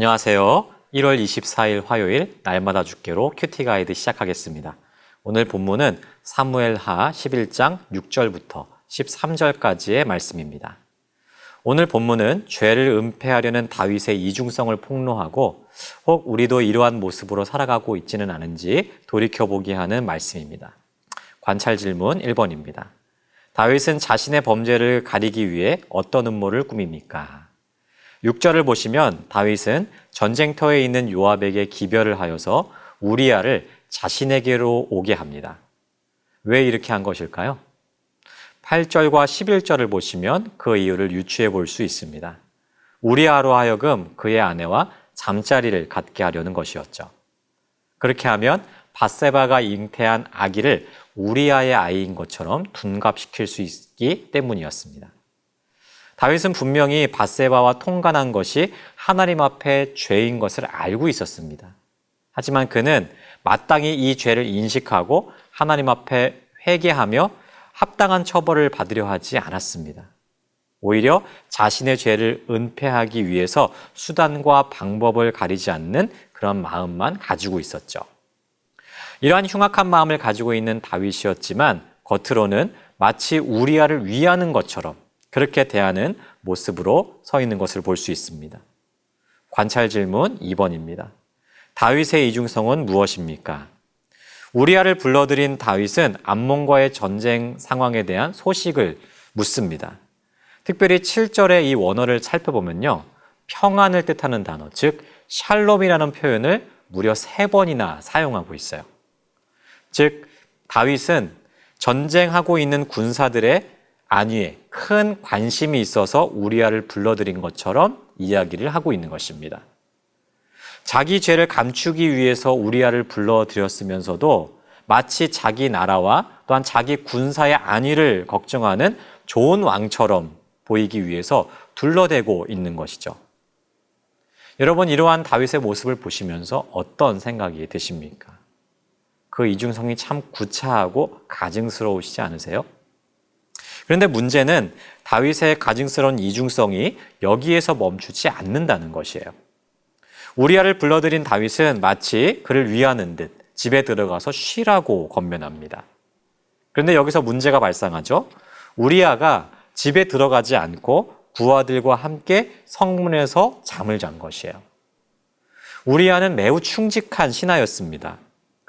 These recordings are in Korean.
안녕하세요. 1월 24일 화요일 날마다 죽게로 큐티 가이드 시작하겠습니다. 오늘 본문은 사무엘하 11장 6절부터 13절까지의 말씀입니다. 오늘 본문은 죄를 은폐하려는 다윗의 이중성을 폭로하고 혹 우리도 이러한 모습으로 살아가고 있지는 않은지 돌이켜보게 하는 말씀입니다. 관찰 질문 1번입니다. 다윗은 자신의 범죄를 가리기 위해 어떤 음모를 꾸밉니까? 6절을 보시면 다윗은 전쟁터에 있는 요압에게 기별을 하여서 우리야를 자신에게로 오게 합니다. 왜 이렇게 한 것일까요? 8절과 11절을 보시면 그 이유를 유추해 볼 수 있습니다. 우리야로 하여금 그의 아내와 잠자리를 갖게 하려는 것이었죠. 그렇게 하면 밧세바가 잉태한 아기를 우리야의 아이인 것처럼 둔갑시킬 수 있기 때문이었습니다. 다윗은 분명히 밧세바와 통간한 것이 하나님 앞에 죄인 것을 알고 있었습니다. 하지만 그는 마땅히 이 죄를 인식하고 하나님 앞에 회개하며 합당한 처벌을 받으려 하지 않았습니다. 오히려 자신의 죄를 은폐하기 위해서 수단과 방법을 가리지 않는 그런 마음만 가지고 있었죠. 이러한 흉악한 마음을 가지고 있는 다윗이었지만 겉으로는 마치 우리야를 위하는 것처럼 그렇게 대하는 모습으로 서 있는 것을 볼 수 있습니다. 관찰 질문 2번입니다. 다윗의 이중성은 무엇입니까? 우리야를 불러들인 다윗은 암몬과의 전쟁 상황에 대한 소식을 묻습니다. 특별히 7절의 이 원어를 살펴보면요. 평안을 뜻하는 단어, 즉 샬롬이라는 표현을 무려 3번이나 사용하고 있어요. 즉 다윗은 전쟁하고 있는 군사들의 안위에 큰 관심이 있어서 우리야를 불러들인 것처럼 이야기를 하고 있는 것입니다. 자기 죄를 감추기 위해서 우리야를 불러들였으면서도 마치 자기 나라와 또한 자기 군사의 안위를 걱정하는 좋은 왕처럼 보이기 위해서 둘러대고 있는 것이죠. 여러분, 이러한 다윗의 모습을 보시면서 어떤 생각이 드십니까? 그 이중성이 참 구차하고 가증스러우시지 않으세요? 그런데 문제는 다윗의 가증스러운 이중성이 여기에서 멈추지 않는다는 것이에요. 우리야를 불러들인 다윗은 마치 그를 위하는 듯 집에 들어가서 쉬라고 권면합니다. 그런데 여기서 문제가 발생하죠. 우리야가 집에 들어가지 않고 부하들과 함께 성문에서 잠을 잔 것이에요. 우리야는 매우 충직한 신하였습니다.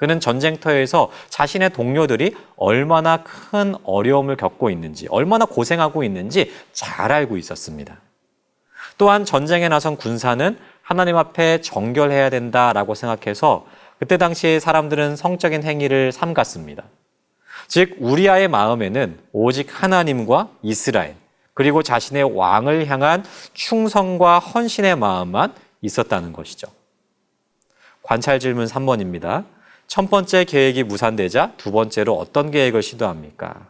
그는 전쟁터에서 자신의 동료들이 얼마나 큰 어려움을 겪고 있는지, 얼마나 고생하고 있는지 잘 알고 있었습니다. 또한 전쟁에 나선 군사는 하나님 앞에 정결해야 된다라고 생각해서 그때 당시에 사람들은 성적인 행위를 삼갔습니다. 즉 우리야의 마음에는 오직 하나님과 이스라엘, 그리고 자신의 왕을 향한 충성과 헌신의 마음만 있었다는 것이죠. 관찰 질문 3번입니다. 첫 번째 계획이 무산되자 두 번째로 어떤 계획을 시도합니까?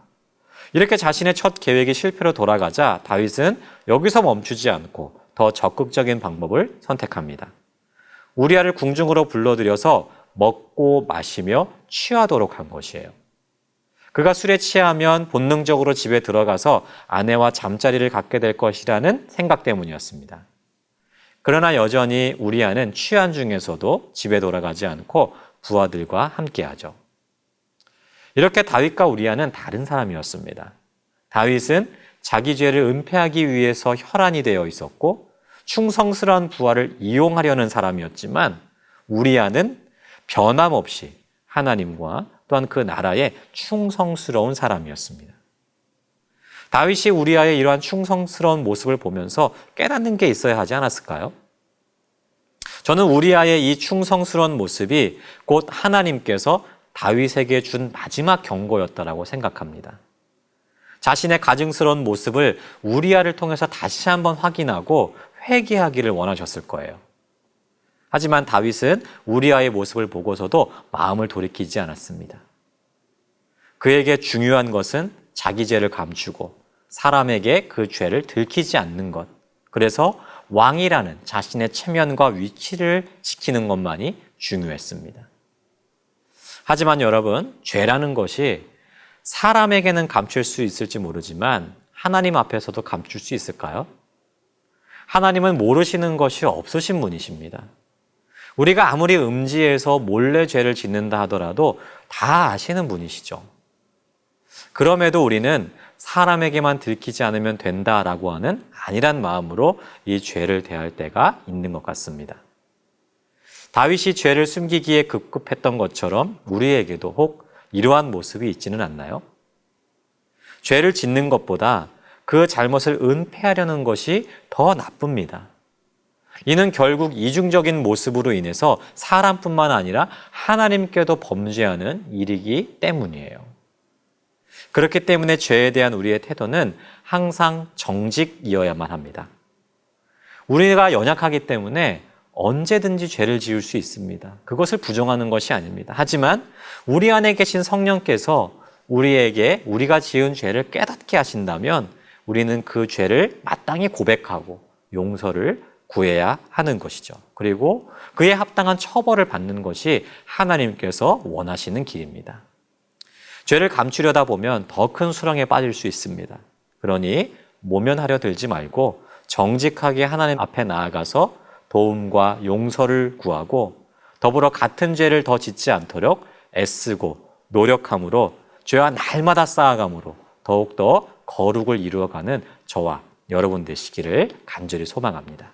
이렇게 자신의 첫 계획이 실패로 돌아가자 다윗은 여기서 멈추지 않고 더 적극적인 방법을 선택합니다. 우리야를 궁중으로 불러들여서 먹고 마시며 취하도록 한 것이에요. 그가 술에 취하면 본능적으로 집에 들어가서 아내와 잠자리를 갖게 될 것이라는 생각 때문이었습니다. 그러나 여전히 우리야는 취한 중에서도 집에 돌아가지 않고 부하들과 함께하죠. 이렇게 다윗과 우리야는 다른 사람이었습니다. 다윗은 자기 죄를 은폐하기 위해서 혈안이 되어 있었고 충성스러운 부하를 이용하려는 사람이었지만 우리야는 변함없이 하나님과 또한 그 나라에 충성스러운 사람이었습니다. 다윗이 우리야의 이러한 충성스러운 모습을 보면서 깨닫는 게 있어야 하지 않았을까요? 저는 우리야의 이 충성스러운 모습이 곧 하나님께서 다윗에게 준 마지막 경고였다라고 생각합니다. 자신의 가증스러운 모습을 우리야를 통해서 다시 한번 확인하고 회개하기를 원하셨을 거예요. 하지만 다윗은 우리야의 모습을 보고서도 마음을 돌이키지 않았습니다. 그에게 중요한 것은 자기 죄를 감추고 사람에게 그 죄를 들키지 않는 것. 그래서 왕이라는 자신의 체면과 위치를 지키는 것만이 중요했습니다. 하지만 여러분, 죄라는 것이 사람에게는 감출 수 있을지 모르지만 하나님 앞에서도 감출 수 있을까요? 하나님은 모르시는 것이 없으신 분이십니다. 우리가 아무리 음지에서 몰래 죄를 짓는다 하더라도 다 아시는 분이시죠. 그럼에도 우리는 사람에게만 들키지 않으면 된다라고 하는 안일한 마음으로 이 죄를 대할 때가 있는 것 같습니다. 다윗이 죄를 숨기기에 급급했던 것처럼 우리에게도 혹 이러한 모습이 있지는 않나요? 죄를 짓는 것보다 그 잘못을 은폐하려는 것이 더 나쁩니다. 이는 결국 이중적인 모습으로 인해서 사람뿐만 아니라 하나님께도 범죄하는 일이기 때문이에요. 그렇기 때문에 죄에 대한 우리의 태도는 항상 정직이어야만 합니다. 우리가 연약하기 때문에 언제든지 죄를 지을 수 있습니다. 그것을 부정하는 것이 아닙니다. 하지만 우리 안에 계신 성령께서 우리에게 우리가 지은 죄를 깨닫게 하신다면 우리는 그 죄를 마땅히 고백하고 용서를 구해야 하는 것이죠. 그리고 그에 합당한 처벌을 받는 것이 하나님께서 원하시는 길입니다. 죄를 감추려다 보면 더 큰 수렁에 빠질 수 있습니다. 그러니 모면하려 들지 말고 정직하게 하나님 앞에 나아가서 도움과 용서를 구하고 더불어 같은 죄를 더 짓지 않도록 애쓰고 노력함으로 죄와 날마다 쌓아감으로 더욱더 거룩을 이루어가는 저와 여러분 되시기를 간절히 소망합니다.